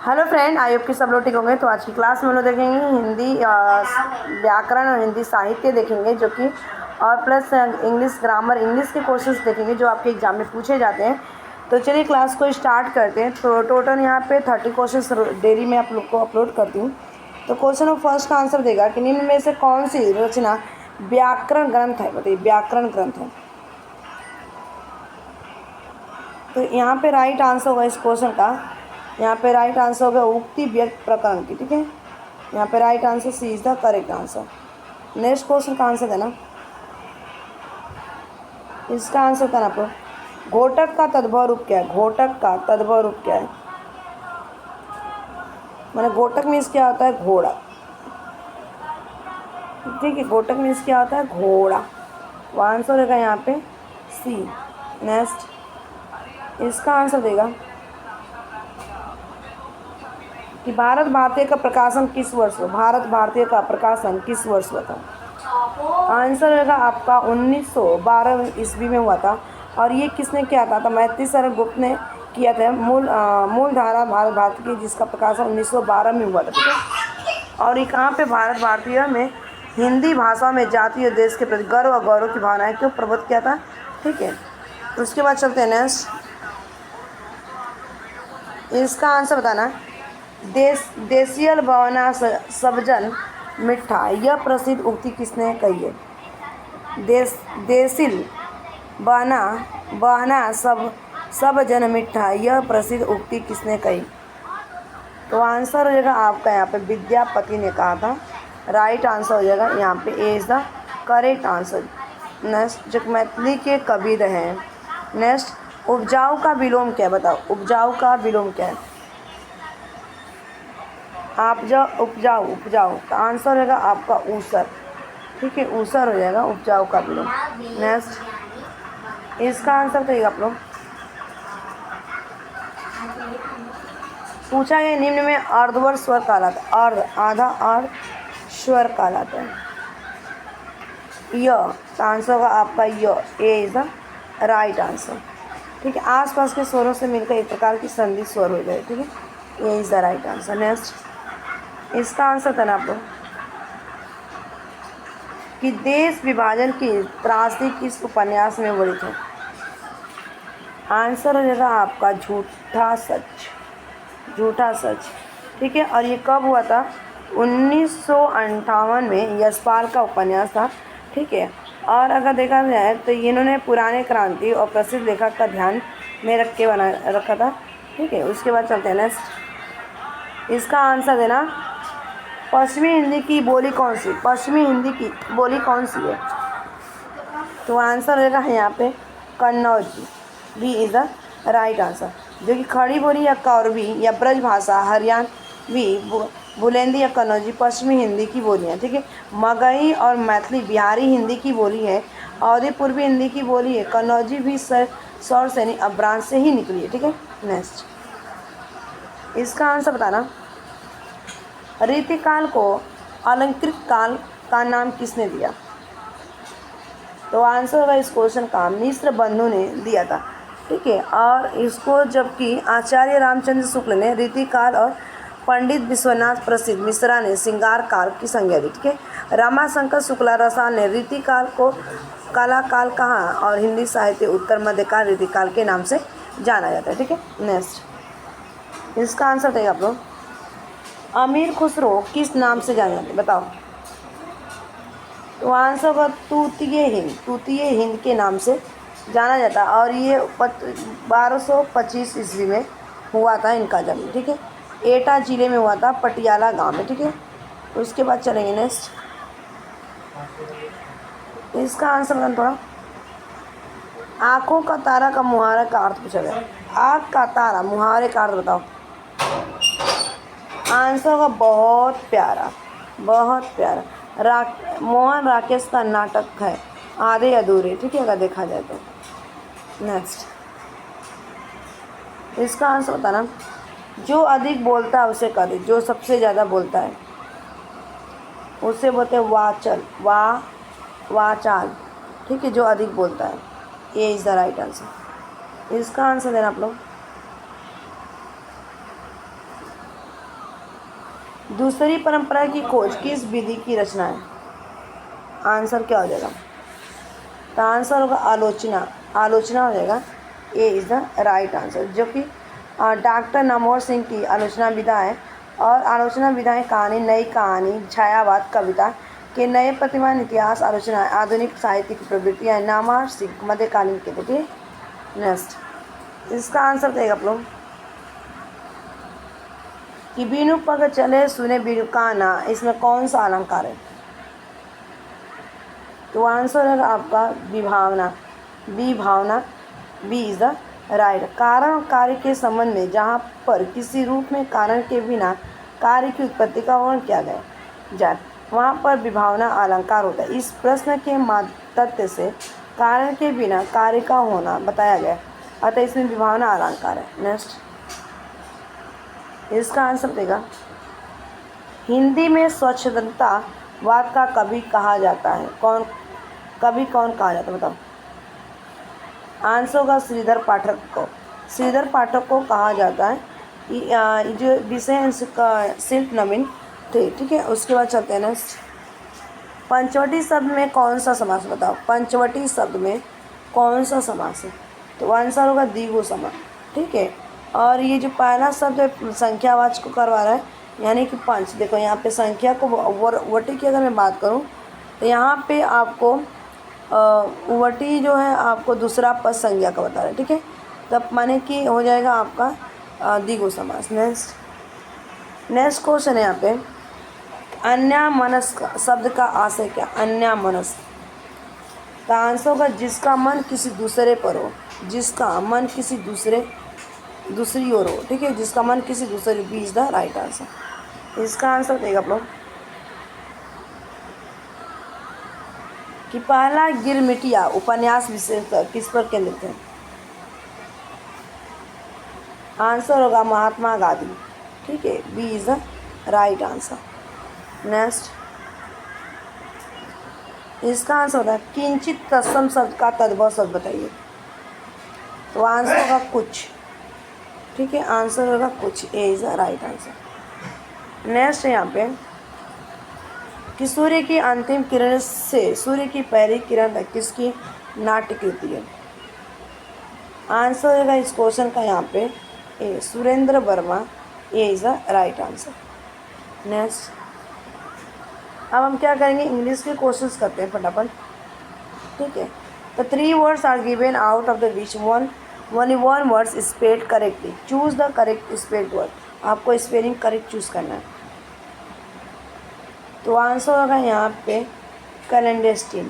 Hello friend, I hope कि सब लोग ठीक होंगे। तो आज की क्लास में हम लोग देखेंगे हिंदी व्याकरण और हिंदी साहित्य देखेंगे जो कि और प्लस इंग्लिश ग्रामर, इंग्लिश के क्वेश्चंस देखेंगे जो आपके एग्जाम में पूछे जाते हैं। तो चलिए क्लास को स्टार्ट करते हैं। तो टोटल यहाँ पे 30 क्वेश्चन डेली में आप लोग को अपलोड करती हूँ। तो क्वेश्चन ऑफ फर्स्ट का आंसर देगा कि निम्न में से कौन सी रचना व्याकरण ग्रंथ है। बताइए, व्याकरण ग्रंथ है। तो यहाँ पे राइट आंसर होगा इस क्वेश्चन का, यहाँ पे राइट आंसर होगा उक्ति व्यक्त प्रकरण की। ठीक है, यहाँ पे right answer C is the correct answer. Next question का आंसर देना, इसका आंसर करना आपको। घोटक का तद्भव रूप क्या है? घोटक का तद्भव रूप क्या है? मैंने घोटक मीन्स क्या होता है? घोड़ा। ठीक है, घोटक मीन्स क्या होता है? घोड़ा। वो आंसर होगा यहाँ पे सी। नेक्स्ट, इसका आंसर देगा कि भारत भारतीय का प्रकाशन किस वर्ष हुआ? भारत भारतीय का प्रकाशन किस वर्ष हुआ था? आंसर होगा आपका 1912 ईस्वी में हुआ था। और ये किसने किया था? तो मैत्री शरण गुप्त ने किया था। मूल धारा भारत भारती की, जिसका प्रकाशन 1912 में हुआ था। ठीक है, और ये कहाँ पे? भारत भारतीय में हिंदी भाषा में जाति और देश के प्रति गर्व और गौरव की भावनाएं क्यों प्रबुद्ध किया था। ठीक है, उसके बाद चलते हैं नेक्स्ट। इसका आंसर बताना। देसियल बवना सबजन मिठा, यह प्रसिद्ध उक्ति किसने कही है? देसिल बहना सब जन मिठा, यह प्रसिद्ध उक्ति किसने कही? तो आंसर हो जाएगा आपका यहाँ पे विद्यापति ने कहा था। राइट आंसर हो जाएगा यहाँ पे A is the correct answer. Next, जो मैथिली के कवि रहे। नेक्स्ट, उपजाऊ का विलोम क्या है? बताओ, उपजाऊ का विलोम क्या है? आप जो उपजाऊ का आंसर होगा आपका ऊसर। ठीक है, ऊसर हो जाएगा उपजाऊ का विलोम। नेक्स्ट, इसका आंसर देगा आप लोग। पूछा गया निम्न में अर्धवर स्वर कहलाता है। अर्ध आधा अर्ध स्वर कहलाता है। य का आंसर होगा आपका य। ए इज द राइट आंसर। ठीक है, आसपास के स्वरों से मिलकर एक प्रकार की संधि स्वर हो जाए। ठीक है, A is the right answer. Next, इसका आंसर था ना आप लोग कि देश विभाजन की त्रासदी किस उपन्यास में वर्णित है? आंसर हो जाएगा आपका झूठा सच। झूठा सच। ठीक है, और ये कब हुआ था? 1958 में यशपाल का उपन्यास था। ठीक है, और अगर देखा जाए तो इन्होंने पुराने क्रांति और प्रसिद्ध लेखक का ध्यान में रख के बना रखा था। ठीक है, उसके बाद चलते हैं नेक्स्ट। इसका आंसर देना। पश्चिमी हिंदी की बोली कौन सी? पश्चिमी हिंदी की बोली कौन सी है? तो आंसर रहेगा यहाँ पे Kannauji. B is the right answer. जो कि खड़ी बोली या कौरवी या ब्रज भाषा, हरियाणवी, बुलेंदी या कन्नौजी पश्चिमी हिंदी की बोली है। ठीक है, मगही और मैथिली बिहारी हिंदी की बोली है। अवधी पूर्वी हिंदी की बोली है। कन्नौजी भी सौर सैनी अब्रांच से ही निकली है। ठीक है, नेक्स्ट, इसका आंसर बताना। रीतिकाल को अलंकृत काल का नाम किसने दिया? तो आंसर होगा इस क्वेश्चन का मिश्र बंधु ने दिया था। ठीक है, और इसको जबकि आचार्य रामचंद्र शुक्ल ने रीतिकाल और पंडित विश्वनाथ प्रसिद्ध मिश्रा ने श्रृंगार काल की संज्ञा दी। ठीक है, रामाशंकर शुक्ला रसाल ने रीतिकाल को काला काल कहा और हिंदी साहित्य उत्तर मध्यकाल रीतिकाल के नाम से जाना जाता है। ठीक है, नेक्स्ट, इसका आंसर देगा आप लोग। अमीर खुसरो किस नाम से जाना जाते? बताओ। तो आंसर होगा तूतीय हिंद के नाम से जाना जाता है। और ये 1225 ईस्वी में हुआ था इनका जन्म। ठीक है, एटा जिले में हुआ था, पटियाला गांव में। ठीक है, उसके बाद चलेंगे नेक्स्ट। इसका आंसर करना थोड़ा। आँखों का तारा का मुहावरे का अर्थ पूछा गया। आँख का तारा मुहावरे का अर्थ बताओ। आंसर होगा बहुत प्यारा, बहुत प्यारा। मोहन राकेश का नाटक है आधे अधूरे। ठीक है, अगर देखा जाए तो। नेक्स्ट, इसका आंसर बताना। जो अधिक बोलता है उसे कह दे। जो सबसे ज़्यादा बोलता है उसे बोलते हैं वाचाल। ठीक है, जो अधिक बोलता है। ए इज़ द राइट आंसर। इसका आंसर देना आप लोग। दूसरी परंपरा की खोज किस विधि की रचना है? आंसर क्या हो जाएगा? तो आंसर होगा आलोचना। आलोचना हो जाएगा। ए इज़ द राइट आंसर, जो कि डॉक्टर नमोर सिंह की आलोचना विधा है। और आलोचना विधाएं कहानी, नई कहानी, छायावाद, कविता के नए प्रतिमान, इतिहास, आलोचना, आधुनिक साहित्य की प्रवृत्तियाँ, नामासिक, मध्यकालीन के। देखिए नेक्स्ट इसका आंसर देगा आप लोग कि बीनू पग चले सुने बीनू काना, इसमें कौन सा अलंकार है? तो आंसर है आपका विभावना। बी भावना, बी इज द राइट। कारण और कार्य के संबंध में जहाँ पर किसी रूप में कारण के बिना कार्य की उत्पत्ति का वर्णन किया गया जाए, वहाँ पर विभावना अलंकार होता है। इस प्रश्न के तथ्य से कारण के बिना कार्य का होना बताया गया, अतः इसमें विभावना अलंकार है। नेक्स्ट इसका आंसर देगा हिंदी में स्वच्छंदतावाद का कवि कहा जाता है। कवि कौन कहा जाता है बताओ? आंसर होगा श्रीधर पाठक को। श्रीधर पाठक को कहा जाता है। जो विषय शिल्प नवीन थे। ठीक है, उसके बाद चलते हैं नेक्स्ट। पंचवटी शब्द में कौन सा समास बताओ? पंचवटी शब्द में कौन सा समास है? तो आंसर होगा द्विगु समास। ठीक है, और ये जो पहला शब्द है संख्यावाचक को करवा रहा है, यानी कि पंच। देखो यहाँ पे संख्या को वटी की अगर मैं बात करूँ तो यहाँ पे आपको वटी जो है आपको दूसरा पद संज्ञा का बता रहा है। ठीक है, तब माने कि हो जाएगा आपका द्विगु समास। नेक्स्ट क्वेश्चन है यहाँ पे अन्यमनस्क शब्द का आशय क्या? अन्यमनस्क का आंसर होगा जिसका मन किसी दूसरे पर हो, जिसका मन किसी दूसरी ओर हो। ठीक है, जिसका मन किसी दूसरे, B is the right answer. इसका आंसर देगा आप लोग कि पहला गिरमिटिया उपन्यास विशेषकर किस पर केंद्रित है? आंसर होगा महात्मा गांधी। ठीक है, B is the right answer. Next इसका आंसर होगा किंचित तत्सम शब्द का तद्भव शब्द बताइए। तो आंसर होगा कुछ। ठीक है, आंसर होगा कुछ, A is the right answer. Next यहाँ पे कि सूर्य की अंतिम किरण से सूर्य की पहली किरण तक किसकी नाट्य कृति है? आंसर होगा इस क्वेश्चन का यहाँ पे A Surendra Verma, A is the right answer. Next अब हम क्या करेंगे, इंग्लिश के क्वेश्चंस करते हैं फटाफट। ठीक है, तो 3 words are given out of the which one word spelled correctly, choose the correct spelled word. आपको स्पेलिंग करेक्ट चूज करना है। तो आंसर होगा यहाँ पे कैलेंडेस्टीन।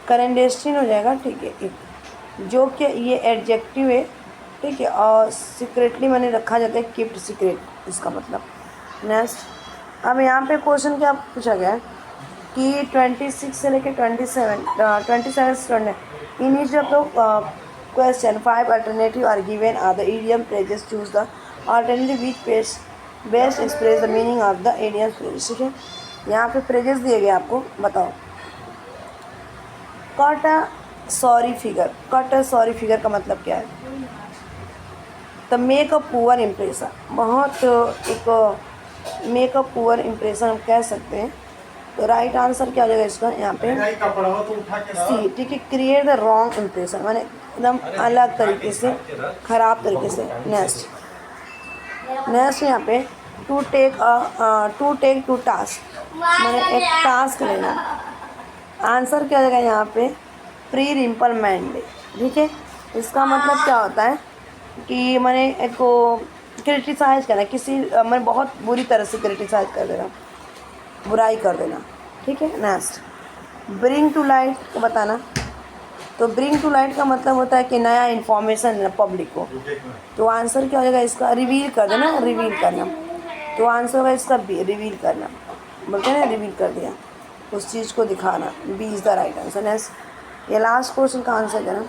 कैलेंडेस्टीन हो जाएगा। ठीक है, एक जो कि ये एडजेक्टिव है। ठीक है, और सीक्रेटली मैंने रखा जाता है, कीप्ड सीक्रेट इसका मतलब। नेक्स्ट अब यहाँ पे क्वेश्चन क्या पूछा गया है कि 26 से लेकर 27 student in each of the question 5 alternative are given are the idiom phrases, choose the alternative which best express the meaning of the idiom phrases. ठीक है, यहाँ पे फ्रेजेस दिए गए आपको, बताओ। Cut a sorry figure, cut a sorry figure का मतलब क्या है? The make a poor impression, बहुत एक मेक अ पुअर इम्प्रेशन हम कह सकते हैं। तो राइट आंसर क्या हो जाएगा इसका यहाँ पे सी। ठीक है, क्रिएट द रॉन्ग इम्प्रेशन, माने एकदम अलग तरीके से, खराब तरीके से। नेक्स्ट यहाँ पे टू टेक टू टास्क, मैंने एक टास्क लेना। आंसर क्या हो जाएगा यहाँ पे प्री रिम्पल मैंडे। ठीक है, इसका मतलब क्या होता है कि मैंने एक को क्रिटिसाइज करना, किसी मैंने बहुत बुरी तरह से क्रिटिसाइज कर देना, बुराई कर देना। ठीक है, नेक्स्ट ब्रिंग टू लाइट को बताना। तो ब्रिंग टू लाइट का मतलब होता है कि नया इन्फॉर्मेशन पब्लिक को। तो आंसर क्या हो जाएगा इसका रिवील कर देना, रिवील करना। तो आंसर होगा इसका बी, रिवील करना, बोलते हैं ना, रिवील कर दिया, उस चीज़ को दिखाना। B is the right answer. Next ये लास्ट क्वेश्चन का आंसर देना।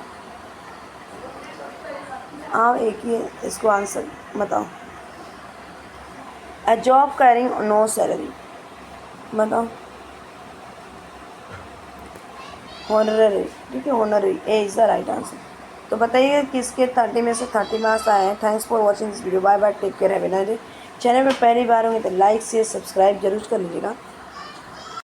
आओ एक ही इसको आंसर बताओ। A job carrying no salary, बताओ। होनररी। ठीक है, honorary, A is the right answer. तो बताइए किसके 30 में से 30 मार्क्स आए हैं। Thanks for watching this video. Bye bye, take care, have a nice day. Channel पर पहली बार होंगे तो लाइक शेयर सब्सक्राइब जरूर कर लीजिएगा।